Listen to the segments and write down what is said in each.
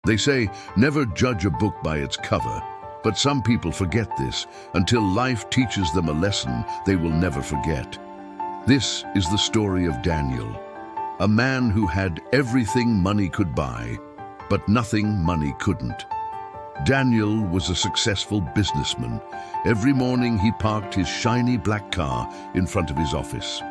They say, never judge a book by its cover, but some people forget this until life teaches them a lesson they will never forget. This is the story of Daniel, a man who had everything money could buy, but nothing money couldn't. Daniel was a successful businessman. Every morning he parked his shiny black car in front of his office.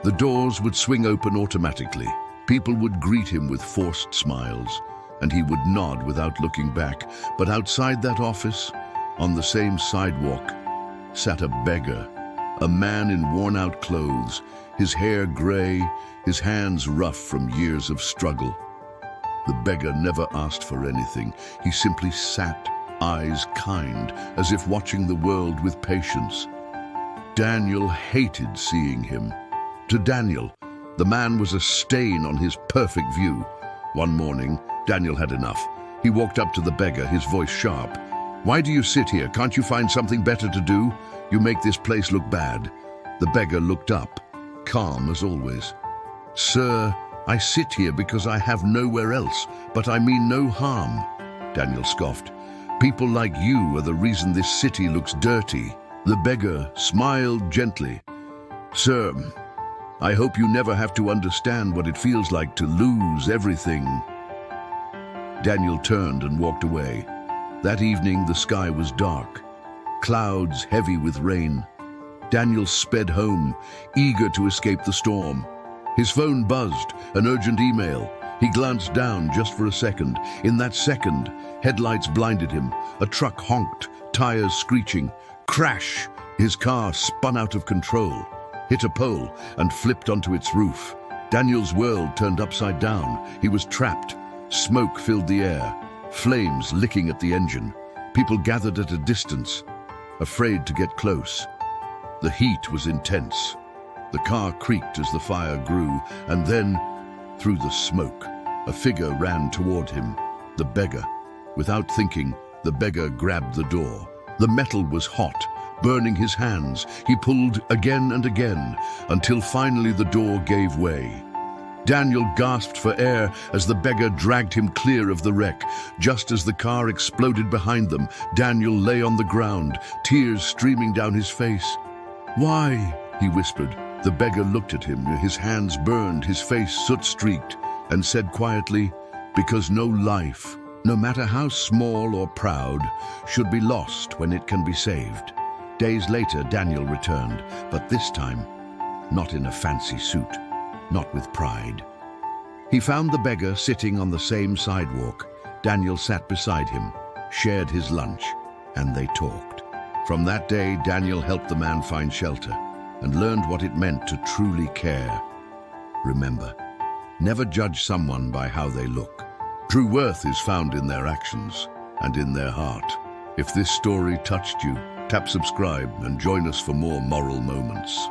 The doors would swing open automatically. People would greet him with forced smiles, and he would nod without looking back. But outside that office, on the same sidewalk, sat a beggar, a man in worn-out clothes, his hair gray, his hands rough from years of struggle. The beggar never asked for anything. He simply sat, eyes kind, as if watching the world with patience. Daniel hated seeing him. To Daniel, the man was a stain on his perfect view. One morning, Daniel had enough. He walked up to the beggar, his voice sharp. "Why do you sit here? Can't you find something better to do? You make this place look bad." The beggar looked up, calm as always. "Sir, I sit here because I have nowhere else, but I mean no harm." Daniel scoffed. "People like you are the reason this city looks dirty." The beggar smiled gently. "Sir, I hope you never have to understand what it feels like to lose everything." Daniel turned and walked away. That evening, the sky was dark, clouds heavy with rain. Daniel sped home, eager to escape the storm. His phone buzzed, an urgent email. He glanced down just for a second. In that second, headlights blinded him. A truck honked, tires screeching. Crash! His car spun out of control, hit a pole, and flipped onto its roof. Daniel's world turned upside down. He was trapped. Smoke filled the air, flames licking at the engine. People gathered at a distance, afraid to get close. The heat was intense. The car creaked as the fire grew, and then, through the smoke, a figure ran toward him, the beggar. Without thinking, the beggar grabbed the door. The metal was hot, burning his hands. He pulled again and again, until finally the door gave way. Daniel gasped for air as the beggar dragged him clear of the wreck. Just as the car exploded behind them, Daniel lay on the ground, tears streaming down his face. "Why?" he whispered. The beggar looked at him, his hands burned, his face soot-streaked, and said quietly, "Because no life, no matter how small or proud, should be lost when it can be saved." Days later, Daniel returned, but this time, not in a fancy suit, not with pride. He found the beggar sitting on the same sidewalk. Daniel sat beside him, shared his lunch, and they talked. From that day, Daniel helped the man find shelter and learned what it meant to truly care. Remember, never judge someone by how they look. True worth is found in their actions and in their heart. If this story touched you, tap subscribe and join us for more moral moments.